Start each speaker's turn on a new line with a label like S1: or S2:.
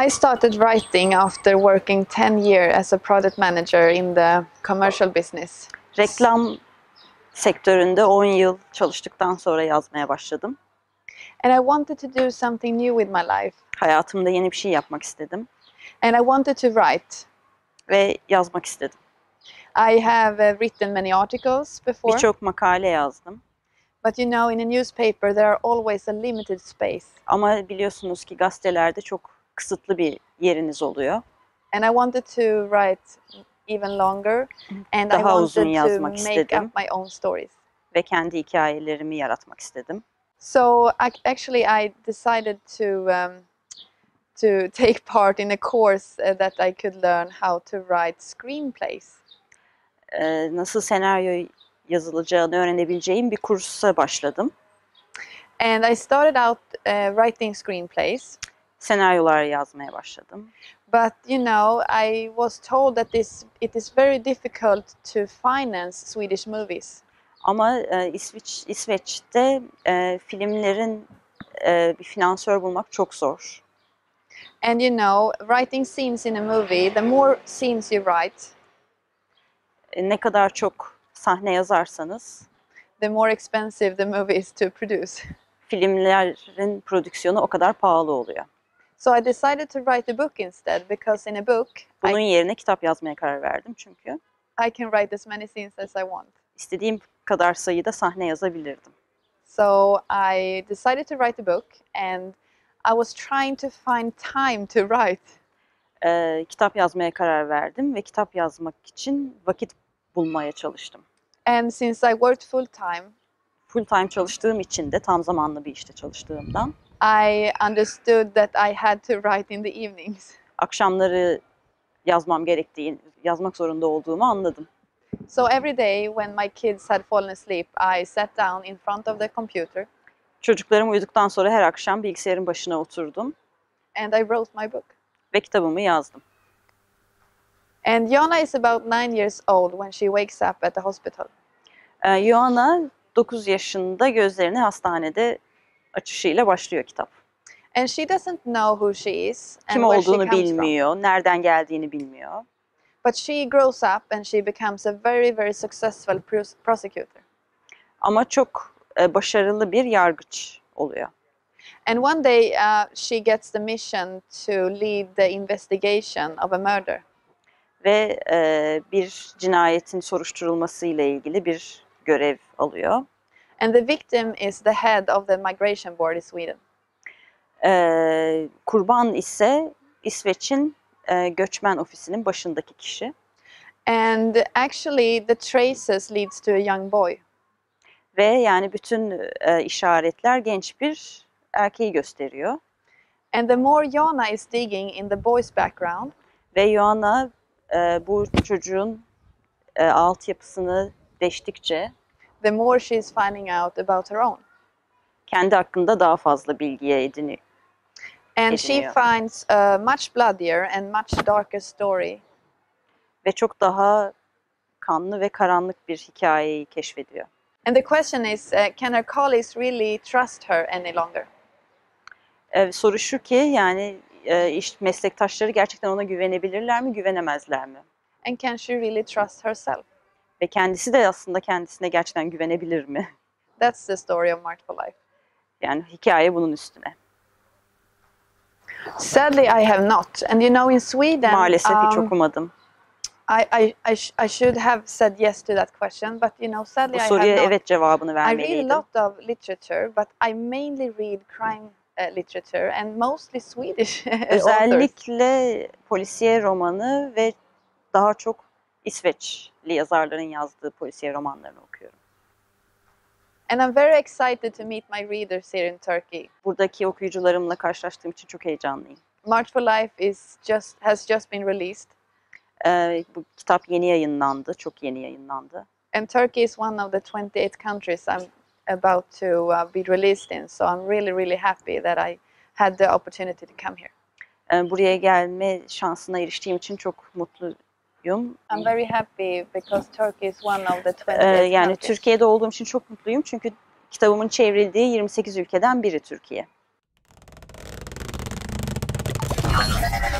S1: I started writing after working 10 years as a product manager in the commercial business.
S2: Reklam sektöründe 10 yıl çalıştıktan sonra yazmaya başladım.
S1: And I wanted to do something new with my life.
S2: Hayatımda yeni bir şey yapmak istedim.
S1: And I wanted to write.
S2: Ve yazmak istedim.
S1: I have written many articles before.
S2: Birçok makale yazdım.
S1: But you know, in a newspaper there are always a limited space.
S2: Ama biliyorsunuz ki gazetelerde çok kısıtlı bir yeriniz oluyor.
S1: And I wanted to write even longer. And
S2: Daha
S1: I
S2: uzun
S1: wanted to
S2: yazmak
S1: make
S2: istedim.
S1: up my own stories.
S2: Ve kendi hikayelerimi yaratmak istedim.
S1: So actually I decided to take part in a course that I could learn how to write screenplays.
S2: Nasıl senaryo yazılacağını öğrenebileceğim bir kursa başladım.
S1: And I started out writing screenplays.
S2: Senaryolar yazmaya başladım.
S1: But you know, I was told that it is very difficult to finance Swedish movies.
S2: Ama İsveç'te filmlerin bir finansör bulmak çok zor.
S1: And you know, writing scenes in a movie, the more scenes you write,
S2: Ne kadar çok sahne yazarsanız,
S1: the more expensive the movie is to produce.
S2: filmlerin prodüksiyonu o kadar pahalı oluyor.
S1: So I decided to write a book instead, because in a book
S2: Bunun yerine kitap yazmaya karar verdim çünkü
S1: I can write as many scenes as I want.
S2: istediğim kadar sayıda sahne yazabilirdim.
S1: So I decided to write a book, and I was trying to find time to write.
S2: Kitap yazmaya karar verdim ve kitap yazmak için vakit bulmaya çalıştım.
S1: And since I worked
S2: Full time çalıştığım için de tam zamanlı bir işte çalıştığımdan
S1: I understood that I had to write in the evenings.
S2: akşamları yazmak zorunda olduğumu anladım.
S1: So every day when my kids had fallen asleep, I sat down in front of the computer.
S2: Çocuklarım uyuduktan sonra her akşam bilgisayarın başına oturdum.
S1: And I wrote my book.
S2: Ve kitabımı yazdım.
S1: And Jonna is about 9 years old when she wakes up at the hospital.
S2: Joanna 9 yaşında gözlerini hastanede açışıyla başlıyor kitap.
S1: And she doesn't know who she is and
S2: Kim
S1: where she
S2: olduğunu
S1: comes from.
S2: bilmiyor, nereden geldiğini bilmiyor.
S1: But she grows up and she becomes a very, very successful prosecutor.
S2: Ama çok başarılı bir yargıç oluyor.
S1: And one day she gets the mission to lead the investigation of a murder.
S2: Ve bir cinayetin soruşturulması ile ilgili bir görev alıyor.
S1: And the victim is the head of the migration board in Sweden.
S2: Kurban ise İsveç'in göçmen ofisinin başındaki kişi.
S1: And actually the traces leads to a young boy.
S2: Ve yani bütün işaretler genç bir erkeği gösteriyor.
S1: And the more Jonna is digging in the boy's background,
S2: ve Joanna bu çocuğun altyapısını deştikçe
S1: the more she is finding out about her own.
S2: Kendi hakkında daha fazla bilgiye ediniyor.
S1: And she finds a much bloodier and much darker story.
S2: Ve çok daha kanlı ve karanlık bir hikayeyi keşfediyor.
S1: And the question is, can her colleagues really trust her any longer?
S2: Soru şu ki, yani meslektaşları gerçekten ona güvenebilirler mi, güvenemezler mi?
S1: And can she really trust herself?
S2: Ve kendisi de aslında kendisine gerçekten güvenebilir mi?
S1: That's the story of Marked for Life.
S2: Yani hikaye bunun üstüne.
S1: Sadly, I have not. And you know, in Sweden,
S2: maalesef hiç okumadım.
S1: I should have said yes to that question, but you know, sadly,
S2: Bu soruya
S1: I have not.
S2: evet cevabını vermeliydim.
S1: I read a lot of literature, but I mainly read crime literature and mostly Swedish
S2: Özellikle polisiye romanı ve daha çok İsveçli yazarların yazdığı polisiye romanlarını okuyorum.
S1: And I'm very excited to meet my readers here in Turkey.
S2: Buradaki okuyucularımla karşılaştığım için çok heyecanlıyım.
S1: Marked for Life has just been released.
S2: Bu kitap yeni yayınlandı, çok yeni yayınlandı.
S1: And Turkey is one of the 28 countries I'm about to be released in, so I'm really, really happy that I had the opportunity to come here.
S2: Buraya gelme şansına eriştiğim için çok mutluyum.
S1: I'm very happy because Turkey is one of the 28
S2: yani
S1: countries.
S2: Türkiye'de olduğum için çok mutluyum çünkü kitabımın çevrildiği 28 ülkeden biri Türkiye. Hoşçakalın.